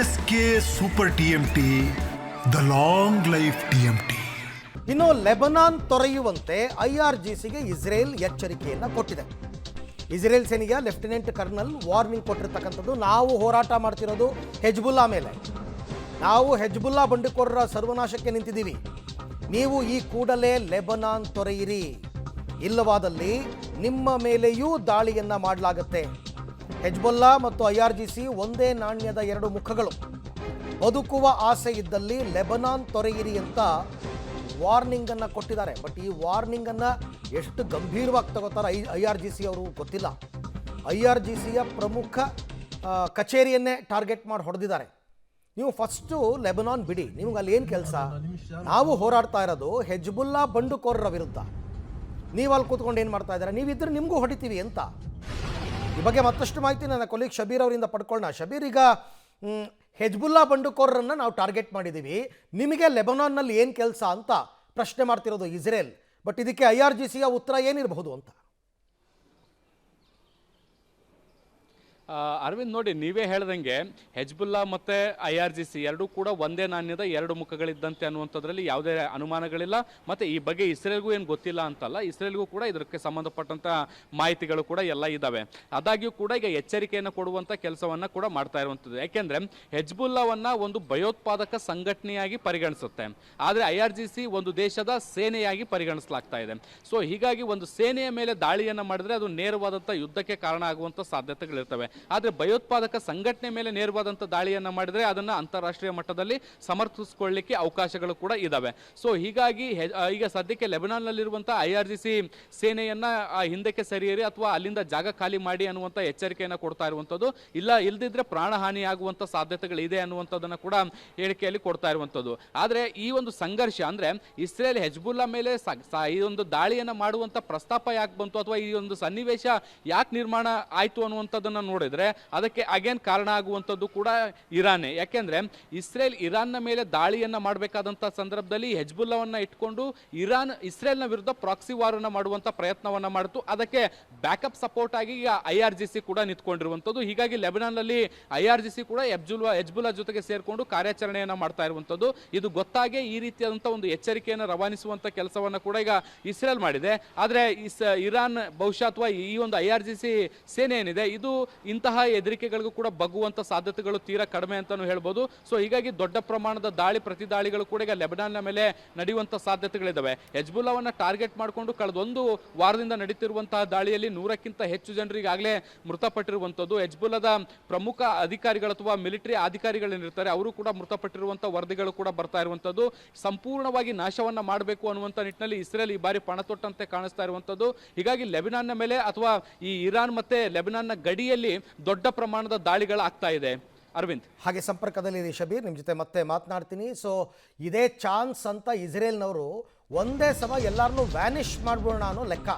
S K super TMT, the long life TMT. ಇನ್ನು Lebanon ತೊರೆಯುವಂತೆ IRGCಗೆ ಇಸ್ರೇಲ್ ಎಚ್ಚರಿಕೆಯನ್ನು ಕೊಟ್ಟಿದೆ. ಇಸ್ರೇಲ್ ಸೇನೆಯ ಲೆಫ್ಟಿನೆಂಟ್ ಕರ್ನಲ್ ವಾರ್ನಿಂಗ್ ಕೊಟ್ಟಿರ್ತಕ್ಕಂಥದ್ದು, ನಾವು ಹೋರಾಟ ಮಾಡ್ತಿರೋದು ಹೆಜ್ಬುಲ್ಲಾ ಮೇಲೆ, ನಾವು ಹೆಜ್ಬುಲ್ಲಾ ಬಂಡುಕೋರರ ಸರ್ವನಾಶಕ್ಕೆ ನಿಂತಿದ್ದೀವಿ, ನೀವು ಈ ಕೂಡಲೇ ಲೆಬನಾನ್ ತೊರೆಯಿರಿ, ಇಲ್ಲವಾದಲ್ಲಿ ನಿಮ್ಮ ಮೇಲೆಯೂ ದಾಳಿಯನ್ನು ಮಾಡಲಾಗುತ್ತೆ. ಹೆಜ್ಬುಲ್ಲಾ ಮತ್ತು IRGC ಒಂದೇ ನಾಣ್ಯದ ಎರಡು ಮುಖಗಳು. ಬದುಕುವ ಆಸೆ ಇದ್ದಲ್ಲಿ ಲೆಬನಾನ್ ತೊರೆಯಿರಿ ಅಂತ ವಾರ್ನಿಂಗನ್ನು ಕೊಟ್ಟಿದ್ದಾರೆ. ಬಟ್ ಈ ವಾರ್ನಿಂಗನ್ನು ಎಷ್ಟು ಗಂಭೀರವಾಗಿ ತಗೋತಾರೆ IRGC ಅವರು ಗೊತ್ತಿಲ್ಲ. IRGCಯ ಪ್ರಮುಖ ಕಚೇರಿಯನ್ನೇ ಟಾರ್ಗೆಟ್ ಮಾಡಿ ಹೊಡೆದಿದ್ದಾರೆ. ನೀವು ಫಸ್ಟು ಲೆಬನಾನ್ ಬಿಡಿ, ನಿಮ್ಗೆ ಅಲ್ಲಿ ಏನು ಕೆಲಸ? ನಾವು ಹೋರಾಡ್ತಾ ಇರೋದು ಹೆಜ್ಬುಲ್ಲಾ ಬಂಡುಕೋರರ ವಿರುದ್ಧ, ನೀವು ಅಲ್ಲಿ ಕೂತ್ಕೊಂಡು ಏನು ಮಾಡ್ತಾ ಇದ್ದಾರೆ? ನೀವಿದ್ರೆ ನಿಮಗೂ ಹೊಡಿತೀವಿ ಅಂತ. ಈ ಬಗ್ಗೆ ಮತ್ತಷ್ಟು ಮಾಹಿತಿ ನನ್ನ ಕೊಲೀಗ್ ಶಬೀರ್ ಅವರಿಂದ ಪಡ್ಕೊಳ್ಳೋಣ. ಶಬೀರ್, ಈಗ ಹೆಜ್ಬುಲ್ಲಾ ಬಂಡುಕೋರರನ್ನು ನಾವು ಟಾರ್ಗೆಟ್ ಮಾಡಿದ್ದೀವಿ, ನಿಮಗೆ ಲೆಬನಾನ್ನಲ್ಲಿ ಏನು ಕೆಲಸ ಅಂತ ಪ್ರಶ್ನೆ ಮಾಡ್ತಿರೋದು ಇಸ್ರೇಲ್. ಬಟ್ ಇದಕ್ಕೆ IRGCಯ ಉತ್ತರ ಏನಿರಬಹುದು ಅಂತ? ಅರವಿಂದ್, ನೋಡಿ, ನೀವೇ ಹೇಳ್ದಂಗೆ ಹೆಜ್ಬುಲ್ಲಾ ಮತ್ತು IRGC ಎರಡೂ ಕೂಡ ಒಂದೇ ನಾಣ್ಯದ ಎರಡು ಮುಖಗಳಿದ್ದಂತೆ ಅನ್ನುವಂಥದ್ರಲ್ಲಿ ಯಾವುದೇ ಅನುಮಾನಗಳಿಲ್ಲ. ಮತ್ತು ಈ ಬಗ್ಗೆ ಇಸ್ರೇಲ್ಗೂ ಏನು ಗೊತ್ತಿಲ್ಲ ಅಂತಲ್ಲ, ಇಸ್ರೇಲ್ಗೂ ಕೂಡ ಇದಕ್ಕೆ ಸಂಬಂಧಪಟ್ಟಂಥ ಮಾಹಿತಿಗಳು ಕೂಡ ಎಲ್ಲ ಇದ್ದಾವೆ. ಆದಾಗ್ಯೂ ಕೂಡ ಈಗ ಎಚ್ಚರಿಕೆಯನ್ನು ಕೊಡುವಂಥ ಕೆಲಸವನ್ನು ಕೂಡ ಮಾಡ್ತಾ ಇರುವಂಥದ್ದು. ಯಾಕೆಂದರೆ ಹೆಜ್ಬುಲ್ಲಾವನ್ನು ಒಂದು ಭಯೋತ್ಪಾದಕ ಸಂಘಟನೆಯಾಗಿ ಪರಿಗಣಿಸುತ್ತೆ, ಆದರೆ IRGC ಒಂದು ದೇಶದ ಸೇನೆಯಾಗಿ ಪರಿಗಣಿಸಲಾಗ್ತಾ ಇದೆ. ಸೊ ಹೀಗಾಗಿ ಒಂದು ಸೇನೆಯ ಮೇಲೆ ದಾಳಿಯನ್ನು ಮಾಡಿದ್ರೆ ಅದು ನೇರವಾದಂಥ ಯುದ್ಧಕ್ಕೆ ಕಾರಣ ಆಗುವಂಥ ಸಾಧ್ಯತೆಗಳಿರ್ತವೆ. ಆದರೆ ಭಯೋತ್ಪಾದಕ ಸಂಘಟನೆ ಮೇಲೆ ನೇರವಾದಂಥ ದಾಳಿಯನ್ನು ಮಾಡಿದರೆ ಅದನ್ನು ಅಂತಾರಾಷ್ಟ್ರೀಯ ಮಟ್ಟದಲ್ಲಿ ಸಮರ್ಥಿಸಿಕೊಳ್ಳಲಿಕ್ಕೆ ಅವಕಾಶಗಳು ಕೂಡ ಇದ್ದಾವೆ. ಸೊ ಹೀಗಾಗಿ ಈಗ ಸದ್ಯಕ್ಕೆ ಲೆಬನಾನ್ನಲ್ಲಿರುವಂಥ IRGC ಸೇನೆಯನ್ನು ಹಿಂದಕ್ಕೆ ಸರಿಯೇರಿ ಅಥವಾ ಅಲ್ಲಿಂದ ಜಾಗ ಖಾಲಿ ಮಾಡಿ ಅನ್ನುವಂಥ ಎಚ್ಚರಿಕೆಯನ್ನು ಕೊಡ್ತಾ ಇರುವಂಥದ್ದು. ಇಲ್ಲದಿದ್ದರೆ ಪ್ರಾಣಹಾನಿ ಆಗುವಂಥ ಸಾಧ್ಯತೆಗಳಿದೆ ಅನ್ನುವಂಥದ್ದನ್ನು ಕೂಡ ಹೇಳಿಕೆಯಲ್ಲಿ ಕೊಡ್ತಾ ಇರುವಂಥದ್ದು. ಆದರೆ ಈ ಒಂದು ಸಂಘರ್ಷ ಅಂದರೆ ಇಸ್ರೇಲ್ ಹೆಜ್ಬುಲ್ಲಾ ಮೇಲೆ ಈ ಒಂದು ದಾಳಿಯನ್ನು ಮಾಡುವಂಥ ಪ್ರಸ್ತಾಪ ಯಾಕೆ ಬಂತು ಅಥವಾ ಈ ಒಂದು ಸನ್ನಿವೇಶ ಯಾಕೆ ನಿರ್ಮಾಣ ಆಯಿತು ಅನ್ನುವಂಥದ್ದನ್ನು ನೋಡಿದ್ರೆ ಅದಕ್ಕೆ ಅಗೇನ್ ಕಾರಣ ಆಗುವಂಥದ್ದು ಕೂಡ ಇರಾನೇ. ಯಾಕೆಂದ್ರೆ ಇರಾನ್ನ ಮೇಲೆ ದಾಳಿಯನ್ನ ಮಾಡಬೇಕಾದಂಥ ಸಂದರ್ಭದಲ್ಲಿ ಹೆಜ್ಬುಲ್ಲಾವನ್ನ ಇಟ್ಕೊಂಡು ಇಸ್ರೇಲ್ನ ವಿರುದ್ಧ ಪ್ರಾಕ್ಸಿ ವಾರನ್ನ ಮಾಡುವಂಥ ಪ್ರಯತ್ನವನ್ನ ಮಾಡಿತು. ಅದಕ್ಕೆ ಬ್ಯಾಕಪ್ ಸಪೋರ್ಟ್ ಆಗಿ ಈಗ IRGC ಕೂಡ ನಿಂತ್ಕೊಂಡಿರುವಂಥದ್ದು. ಹೀಗಾಗಿ ಲೆಬನಾನ್ನಲ್ಲಿ IRGC ಕೂಡ ಹೆಜ್ಬುಲ್ಲಾ ಜೊತೆಗೆ ಸೇರ್ಕೊಂಡು ಕಾರ್ಯಾಚರಣೆಯನ್ನ ಮಾಡ್ತಾ ಇರುವಂಥದ್ದು. ಇದು ಗೊತ್ತಾಗೆ ಈ ರೀತಿಯಾದಂಥ ಒಂದು ಎಚ್ಚರಿಕೆಯನ್ನು ರವಾನಿಸುವಂಥ ಕೆಲಸವನ್ನ ಕೂಡ ಈಗ ಇಸ್ರೇಲ್ ಮಾಡಿದೆ. ಆದರೆ ಇರಾನ್ ಬಹುಶಃ ಅಥವಾ ಈ ಒಂದು IRGC ಸೇನೆ ಏನಿದೆ ಇದು ಇಂತಹ ಹೆದರಿಕೆಗಳಿಗೂ ಕೂಡ ಬಗ್ಗುವಂಥ ಸಾಧ್ಯತೆಗಳು ತೀರಾ ಕಡಿಮೆ ಅಂತಾನು ಹೇಳ್ಬೋದು. ಸೊ ಹೀಗಾಗಿ ದೊಡ್ಡ ಪ್ರಮಾಣದ ಪ್ರತಿ ದಾಳಿಗಳು ಕೂಡ ಈಗ ಲೆಬನಾನ್ನ ಮೇಲೆ ನಡೆಯುವಂಥ ಸಾಧ್ಯತೆಗಳಿದ್ದಾವೆ. ಹೆಜ್ಬುಲ್ಲಾವನ್ನ ಟಾರ್ಗೆಟ್ ಮಾಡಿಕೊಂಡು ಕಳೆದ ಒಂದು ವಾರದಿಂದ ನಡೀತಿರುವಂತಹ ದಾಳಿಯಲ್ಲಿ 100ಕ್ಕಿಂತ ಹೆಚ್ಚು ಜನರು ಈಗಾಗಲೇ ಮೃತಪಟ್ಟಿರುವಂಥದ್ದು. ಹೆಜ್ಬುಲ್ಲಾದ ಪ್ರಮುಖ ಅಧಿಕಾರಿಗಳು ಅಥವಾ ಮಿಲಿಟರಿ ಅಧಿಕಾರಿಗಳೇನಿರ್ತಾರೆ ಅವರು ಕೂಡ ಮೃತಪಟ್ಟಿರುವಂಥ ವರದಿಗಳು ಕೂಡ ಬರ್ತಾ ಇರುವಂಥದ್ದು. ಸಂಪೂರ್ಣವಾಗಿ ನಾಶವನ್ನ ಮಾಡಬೇಕು ಅನ್ನುವಂಥ ನಿಟ್ಟಿನಲ್ಲಿ ಇಸ್ರೇಲ್ ಈ ಬಾರಿ ಪಣ ತೊಟ್ಟಂತೆ ಕಾಣಿಸ್ತಾ ಇರುವಂಥದ್ದು. ಹೀಗಾಗಿ ಲೆಬನಾನ್ನ ಮೇಲೆ ಅಥವಾ ಈ ಇರಾನ್ ಮತ್ತೆ ಲೆಬನಾನ್ನ ಗಡಿಯಲ್ಲಿ ದೊಡ್ಡ ಪ್ರಮಾಣದ ದಾಳಿಗಳಾಗ್ತಾ ಇದೆ. ಅರವಿಂದ್, ಹಾಗೆ ಸಂಪರ್ಕದಲ್ಲಿ ಶಬೀರ್, ನಿಮ್ಮ ಜೊತೆ ಮತ್ತೆ ಮಾತನಾಡ್ತೀನಿ. ಸೊ ಇದೇ ಚಾನ್ಸ್ ಅಂತ ಇಸ್ರೇಲ್ನವರು ಒಂದೇ ಸಮ ಎಲ್ಲರನ್ನೂ ವ್ಯಾನಿಷ್ ಮಾಡ್ಬೋಣ ಅನ್ನೋ ಲೆಕ್ಕ.